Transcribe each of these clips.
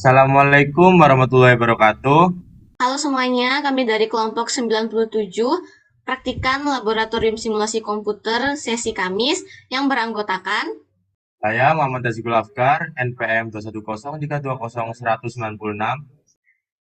Assalamualaikum warahmatullahi wabarakatuh. Halo semuanya, kami dari kelompok 97 praktikan laboratorium simulasi komputer sesi Kamis yang beranggotakan Saya Muhammad Azikul Afkar, NPM 210320196.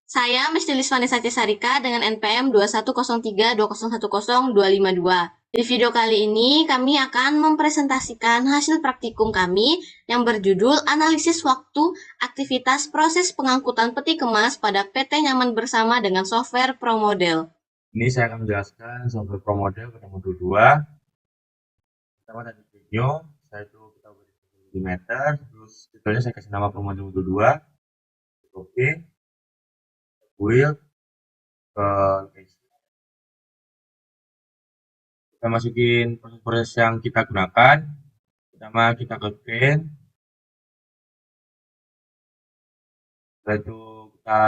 saya Mesdilis Vanessa Cesarika dengan NPM 210320100252. Di video kali ini kami akan mempresentasikan hasil praktikum kami yang berjudul Analisis Waktu Aktivitas Proses Pengangkutan Peti Kemas pada PT Nyaman Bersama dengan Software ProModel. Ini saya akan menjelaskan software Pro Model pada modul 2. Pertama tadi video, saya itu kita beri meter, terus detailnya saya kasih nama Pro Model modul 2. Oke, build ke location. Kita masukin proses-proses yang kita gunakan. Pertama kita ke Paint, setelah itu kita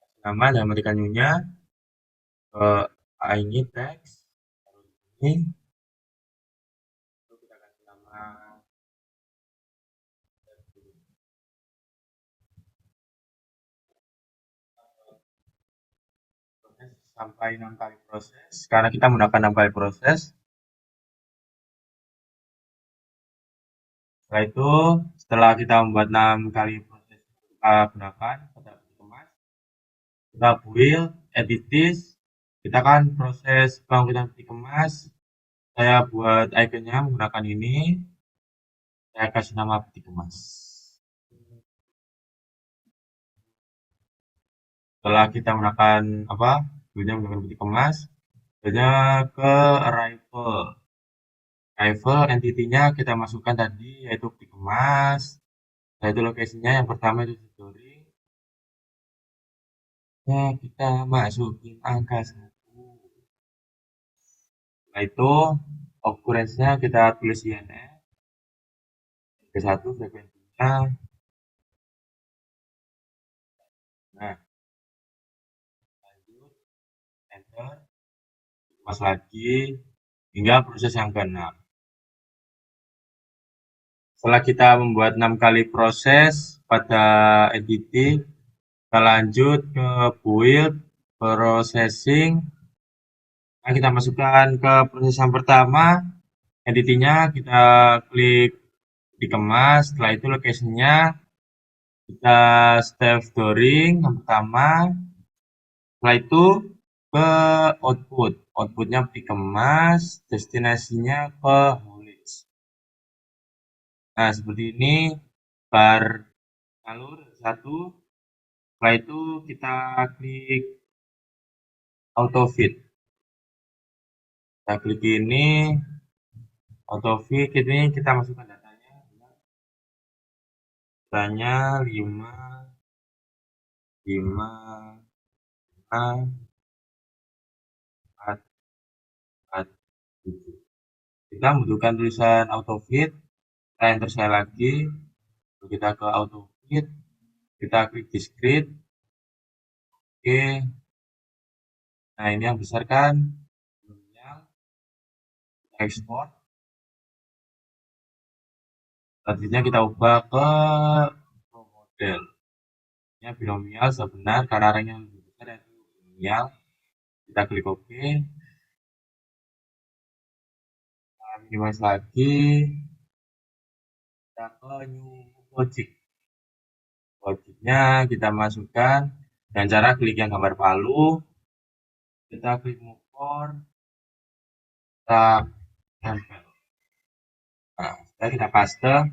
kasih nama dan matikan new-nya ke ini text, ini kita kasih nama proses sampai 6 kali proses. Karena kita menggunakan 6 kali proses. Setelah itu, setelah kita membuat 6 kali proses kita gunakan pada kemas, kita build, edit this, kita kan proses pengangkutan peti kemas. Saya buat iconnya menggunakan ini, saya kasih nama peti kemas. Setelah kita menggunakan buildnya menggunakan peti kemas, selanjutnya ke arrival. Arrival entity-nya kita masukkan tadi yaitu peti kemas. Nah, itu lokasinya yang pertama itu story. Ya, kita masukin angka 1. Setelah itu, occurrence-nya kita tulis INF. Ke 1 frekuensinya. Nah, lanjut, enter. Mas lagi, hingga proses yang ke-6. Setelah kita membuat 6 kali proses pada entity, kita lanjut ke build, processing. Nah, kita masukkan ke proses yang pertama, entity-nya kita klik dikemas, setelah itu location-nya kita step storing yang pertama, setelah itu ke outputnya dikemas, destinasinya ke haulage. Nah, seperti ini bar alur 1, setelah itu kita klik auto fit. Kita klik ini auto fit, ini kita masukkan datanya 5 5 4 4 7. Kita membutuhkan tulisan auto fit, kita enter sekali lagi, lalu kita ke auto fit, kita klik discrete. Oke, nah ini yang besar kan, kita ekspor. Selanjutnya kita ubah ke model. Ini binomial sebenar karena arahnya lebih besar yaitu binomial. Kita klik OK. Kita minimize lagi. Kita ke new logic. Logiknya kita masukkan dengan cara klik yang gambar palu. Kita klik move forward. Kita tempel. Nah, setelah kita paste,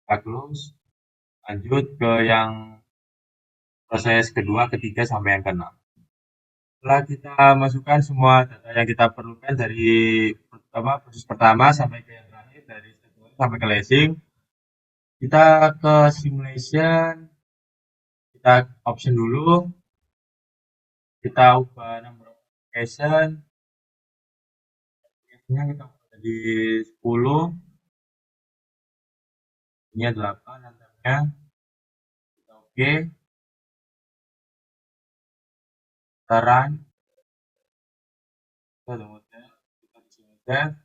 kita close. Lanjut ke yang proses kedua, ketiga, sampai yang keenam. Setelah kita masukkan semua data yang kita perlukan dari proses pertama sampai ke yang terakhir, dari sampai ke lessing, kita ke simulation, kita option dulu, kita ubah number of application, nya kita ubah jadi 10, ini 8 nantinya, kita oke, kita run, kita model, kita save,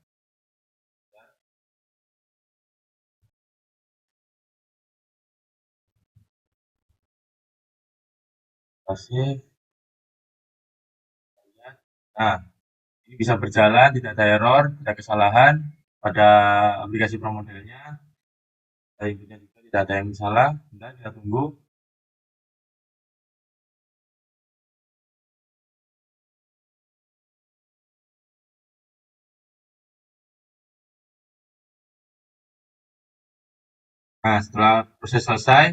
Save. Nah, ini bisa berjalan, tidak ada error, tidak ada kesalahan pada aplikasi ProModelnya. Inputnya juga tidak ada yang salah. Bentar, kita tunggu. Nah, setelah proses selesai,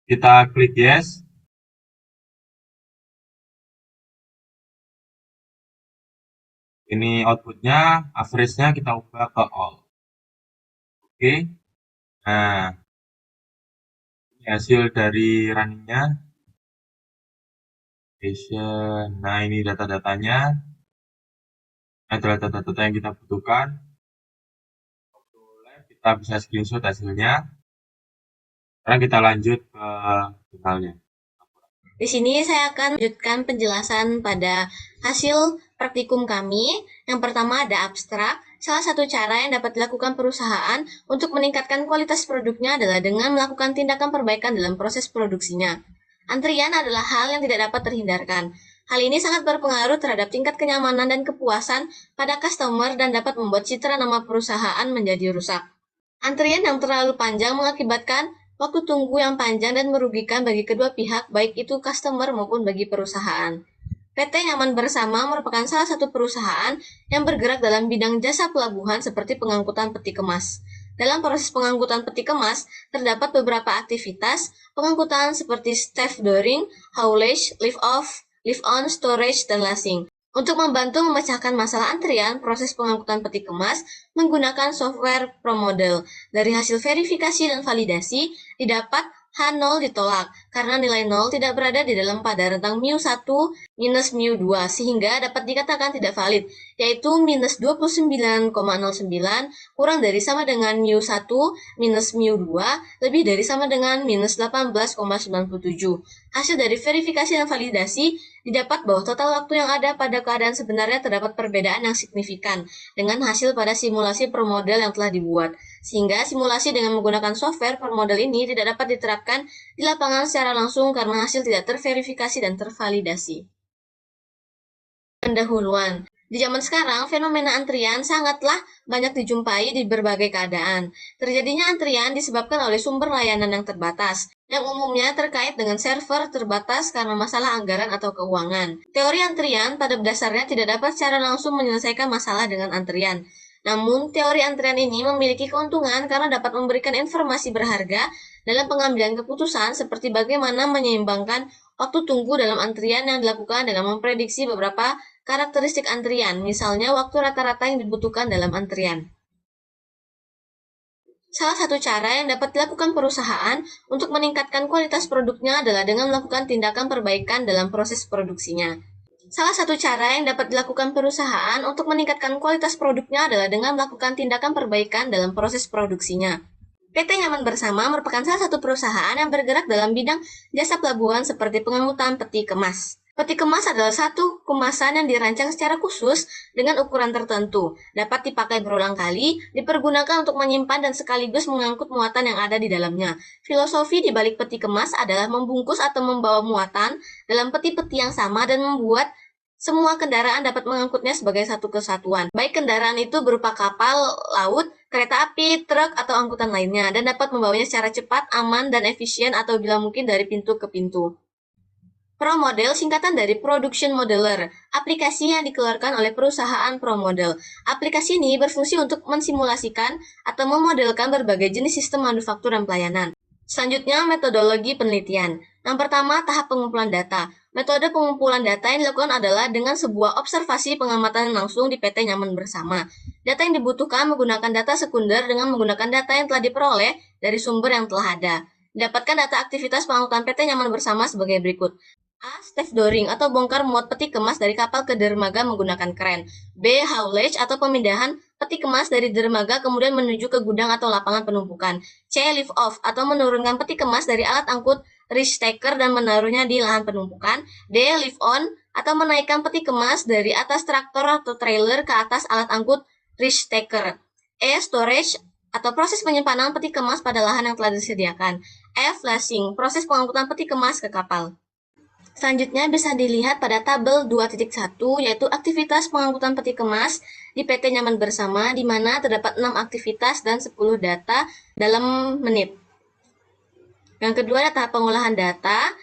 kita klik yes. Ini outputnya, average-nya kita ubah ke all. Oke. Nah, ini hasil dari running-nya. Nah, ini data-datanya. Ini adalah data-data yang kita butuhkan. Kita bisa screenshot hasilnya. Sekarang kita lanjut ke finalnya. Di sini saya akan lanjutkan penjelasan pada hasil praktikum kami. Yang pertama ada abstrak. Salah satu cara yang dapat dilakukan perusahaan untuk meningkatkan kualitas produknya adalah dengan melakukan tindakan perbaikan dalam proses produksinya. Antrian adalah hal yang tidak dapat terhindarkan. Hal ini sangat berpengaruh terhadap tingkat kenyamanan dan kepuasan pada customer dan dapat membuat citra nama perusahaan menjadi rusak. Antrian yang terlalu panjang mengakibatkan waktu tunggu yang panjang dan merugikan bagi kedua pihak, baik itu customer maupun bagi perusahaan. PT Nyaman Bersama merupakan salah satu perusahaan yang bergerak dalam bidang jasa pelabuhan seperti pengangkutan peti kemas. Dalam proses pengangkutan peti kemas, terdapat beberapa aktivitas pengangkutan seperti stevedoring, haulage, lift off, lift on, storage, dan lashing. Untuk membantu memecahkan masalah antrian, proses pengangkutan peti kemas menggunakan software ProModel. Dari hasil verifikasi dan validasi, didapat H0 ditolak karena nilai 0 tidak berada di dalam pada rentang mu1 minus mu2 sehingga dapat dikatakan tidak valid, yaitu minus 29,09 kurang dari sama dengan mu1 minus mu2 lebih dari sama dengan minus 18,97. Hasil dari verifikasi dan validasi didapat bahwa total waktu yang ada pada keadaan sebenarnya terdapat perbedaan yang signifikan dengan hasil pada simulasi ProModel yang telah dibuat, sehingga simulasi dengan menggunakan software ProModel ini tidak dapat diterapkan di lapangan secara langsung karena hasil tidak terverifikasi dan tervalidasi. Pendahuluan. Di zaman sekarang, fenomena antrian sangatlah banyak dijumpai di berbagai keadaan. Terjadinya antrian disebabkan oleh sumber layanan yang terbatas, yang umumnya terkait dengan server terbatas karena masalah anggaran atau keuangan. Teori antrian pada dasarnya tidak dapat secara langsung menyelesaikan masalah dengan antrian. Namun, teori antrian ini memiliki keuntungan karena dapat memberikan informasi berharga dalam pengambilan keputusan seperti bagaimana menyeimbangkan waktu tunggu dalam antrian yang dilakukan dengan memprediksi beberapa karakteristik antrian, misalnya waktu rata-rata yang dibutuhkan dalam antrian. Salah satu cara yang dapat dilakukan perusahaan untuk meningkatkan kualitas produknya adalah dengan melakukan tindakan perbaikan dalam proses produksinya. Salah satu cara yang dapat dilakukan perusahaan untuk meningkatkan kualitas produknya adalah dengan melakukan tindakan perbaikan dalam proses produksinya. PT Nyaman Bersama merupakan salah satu perusahaan yang bergerak dalam bidang jasa pelabuhan seperti pengangkutan peti kemas. Peti kemas adalah satu kemasan yang dirancang secara khusus dengan ukuran tertentu, dapat dipakai berulang kali, dipergunakan untuk menyimpan dan sekaligus mengangkut muatan yang ada di dalamnya. Filosofi di balik peti kemas adalah membungkus atau membawa muatan dalam peti-peti yang sama dan membuat semua kendaraan dapat mengangkutnya sebagai satu kesatuan. Baik kendaraan itu berupa kapal, laut, kereta api, truk, atau angkutan lainnya, dan dapat membawanya secara cepat, aman, dan efisien atau bila mungkin dari pintu ke pintu. ProModel singkatan dari Production Modeler, aplikasi yang dikeluarkan oleh perusahaan ProModel. Aplikasi ini berfungsi untuk mensimulasikan atau memodelkan berbagai jenis sistem manufaktur dan pelayanan. Selanjutnya, metodologi penelitian. Yang pertama, tahap pengumpulan data. Metode pengumpulan data yang dilakukan adalah dengan sebuah observasi pengamatan langsung di PT Nyaman Bersama. Data yang dibutuhkan menggunakan data sekunder dengan menggunakan data yang telah diperoleh dari sumber yang telah ada. Dapatkan data aktivitas pengangkutan PT Nyaman Bersama sebagai berikut. A. Stevedoring atau bongkar muat peti kemas dari kapal ke dermaga menggunakan kren. B. Haulage atau pemindahan peti kemas dari dermaga kemudian menuju ke gudang atau lapangan penumpukan. C. Lift off atau menurunkan peti kemas dari alat angkut reach stacker dan menaruhnya di lahan penumpukan. D. Lift on atau menaikkan peti kemas dari atas traktor atau trailer ke atas alat angkut reach stacker. E. Storage atau proses penyimpanan peti kemas pada lahan yang telah disediakan. F. Lashing, proses pengangkutan peti kemas ke kapal. Selanjutnya bisa dilihat pada tabel 2.1, yaitu aktivitas pengangkutan peti kemas di PT Nyaman Bersama, di mana terdapat 6 aktivitas dan 10 data dalam menit. Yang kedua, data pengolahan data.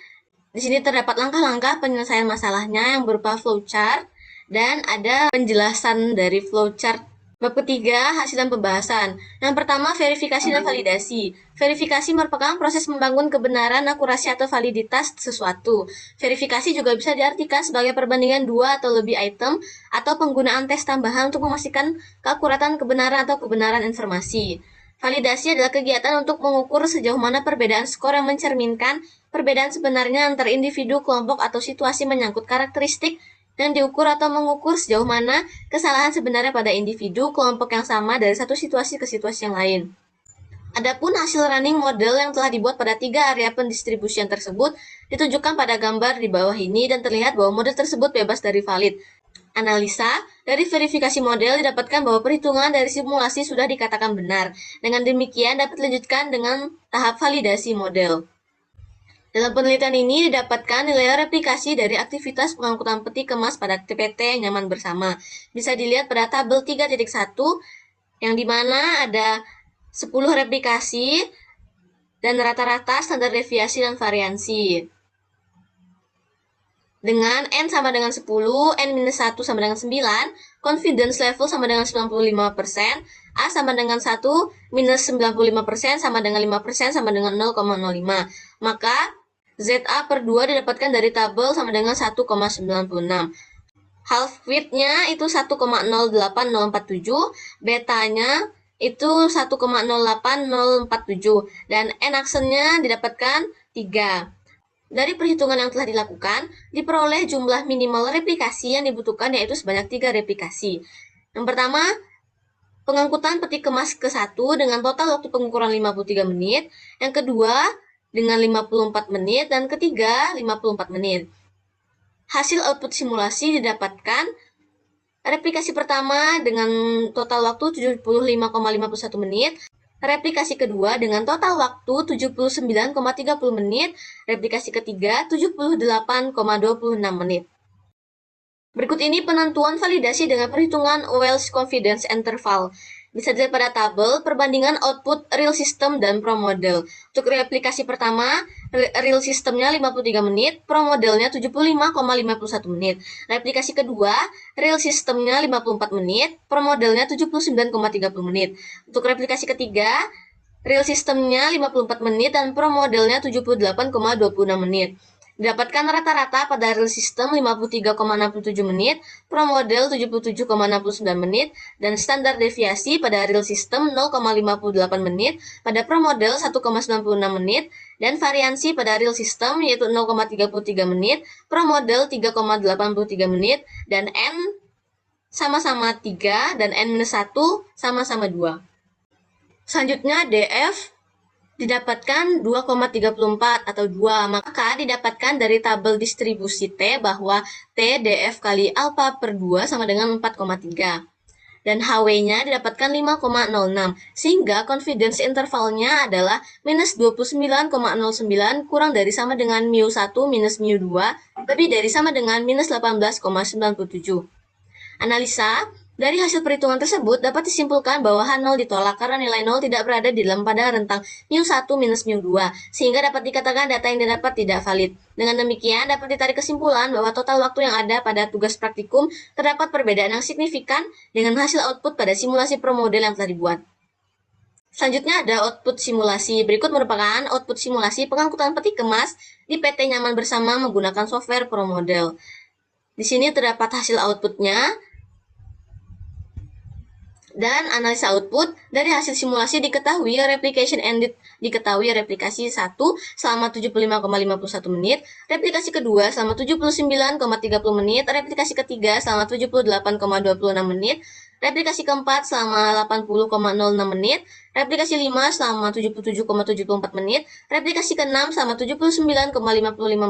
Di sini terdapat langkah-langkah penyelesaian masalahnya yang berupa flowchart, dan ada penjelasan dari flowchart. Bab ketiga, hasil dan pembahasan. Yang pertama, verifikasi dan validasi. Verifikasi merupakan proses membangun kebenaran, akurasi, atau validitas sesuatu. Verifikasi juga bisa diartikan sebagai perbandingan dua atau lebih item, atau penggunaan tes tambahan untuk memastikan keakuratan kebenaran atau kebenaran informasi. Validasi adalah kegiatan untuk mengukur sejauh mana perbedaan skor yang mencerminkan perbedaan sebenarnya antar individu, kelompok, atau situasi menyangkut karakteristik dan diukur atau mengukur sejauh mana kesalahan sebenarnya pada individu, kelompok yang sama dari satu situasi ke situasi yang lain. Adapun hasil running model yang telah dibuat pada 3 area pendistribusian tersebut ditunjukkan pada gambar di bawah ini dan terlihat bahwa model tersebut bebas dari valid. Analisa dari verifikasi model didapatkan bahwa perhitungan dari simulasi sudah dikatakan benar. Dengan demikian dapat dilanjutkan dengan tahap validasi model. Dalam penelitian ini didapatkan nilai replikasi dari aktivitas pengangkutan peti kemas pada PT Nyaman Bersama. Bisa dilihat pada tabel 3.1 yang dimana ada 10 replikasi dan rata-rata standar deviasi dan variansi. Dengan N sama dengan 10, N-1 sama dengan 9, confidence level sama dengan 95%, A sama dengan 1, minus 95% sama dengan 5% sama dengan 0,05. Maka ZA per 2 didapatkan dari tabel sama dengan 1,96. Half width-nya itu 1,0804,047, betanya itu 1,08047, dan N-aksennya didapatkan 3. Dari perhitungan yang telah dilakukan, diperoleh jumlah minimal replikasi yang dibutuhkan yaitu sebanyak 3 replikasi. Yang pertama, pengangkutan peti kemas ke-1 dengan total waktu pengukuran 53 menit, yang kedua dengan 54 menit, dan ketiga 54 menit. Hasil output simulasi didapatkan replikasi pertama dengan total waktu 75,51 menit, replikasi kedua dengan total waktu 79,30 menit, replikasi ketiga 78,26 menit. Berikut ini penentuan validasi dengan perhitungan Wells Confidence Interval. Bisa dilihat pada tabel perbandingan output real system dan pro model. Untuk replikasi pertama, real systemnya 53 menit, pro modelnya 75,51 menit. Replikasi kedua, real systemnya 54 menit, pro modelnya 79,30 menit. Untuk replikasi ketiga, real systemnya 54 menit dan pro modelnya 78,26 menit. Didapatkan rata-rata pada real system 53,67 menit, pro model 77,69 menit, dan standar deviasi pada real system 0,58 menit, pada pro model 1,96 menit, dan variansi pada real system yaitu 0,33 menit, pro model 3,83 menit, dan N sama-sama 3, dan N-1 sama-sama 2. Selanjutnya DF didapatkan 2,34 atau 2, maka didapatkan dari tabel distribusi T bahwa T DF kali alfa per 2 sama dengan 4,3. Dan HW-nya didapatkan 5,06, sehingga confidence intervalnya adalah minus 29,09 kurang dari sama dengan mu1 minus mu2, lebih dari sama dengan minus 18,97. Analisa dari hasil perhitungan tersebut dapat disimpulkan bahwa H0 ditolak karena nilai 0 tidak berada di dalam pada rentang mu1 minus mu2, sehingga dapat dikatakan data yang didapat tidak valid. Dengan demikian, dapat ditarik kesimpulan bahwa total waktu yang ada pada tugas praktikum terdapat perbedaan yang signifikan dengan hasil output pada simulasi pro model yang telah dibuat. Selanjutnya ada output simulasi. Berikut merupakan output simulasi pengangkutan peti kemas di PT Nyaman Bersama menggunakan software pro model. Di sini terdapat hasil outputnya. Dan analisa output dari hasil simulasi diketahui replication ended diketahui replikasi 1 selama 75,51 menit, replikasi kedua selama 79,30 menit, replikasi ketiga selama 78,26 menit, replikasi keempat selama 80,06 menit, replikasi 5 selama 77,74 menit, replikasi ke-6 selama 79,55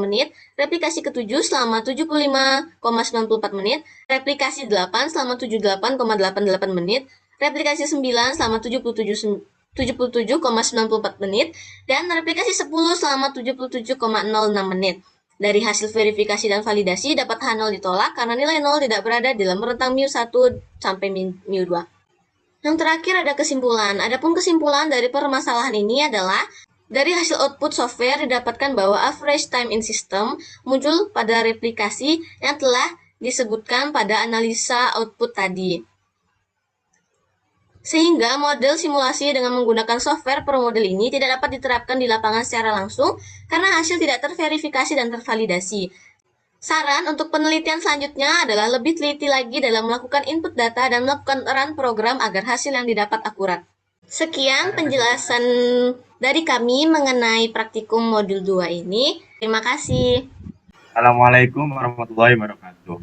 menit, replikasi ke-7 selama 75,94 menit, replikasi 8 selama 78,88 menit, replikasi 9 selama 77,94 menit, dan replikasi 10 selama 77,06 menit. Dari hasil verifikasi dan validasi dapat H0 ditolak karena nilai 0 tidak berada dalam rentang mu1 sampai mu2. Yang terakhir ada kesimpulan. Adapun kesimpulan dari permasalahan ini adalah dari hasil output software didapatkan bahwa average time in system muncul pada replikasi yang telah disebutkan pada analisa output tadi. Sehingga model simulasi dengan menggunakan software per model ini tidak dapat diterapkan di lapangan secara langsung karena hasil tidak terverifikasi dan tervalidasi. Saran untuk penelitian selanjutnya adalah lebih teliti lagi dalam melakukan input data dan melakukan run program agar hasil yang didapat akurat. Sekian penjelasan dari kami mengenai praktikum modul 2 ini. Terima kasih. Assalamualaikum warahmatullahi wabarakatuh.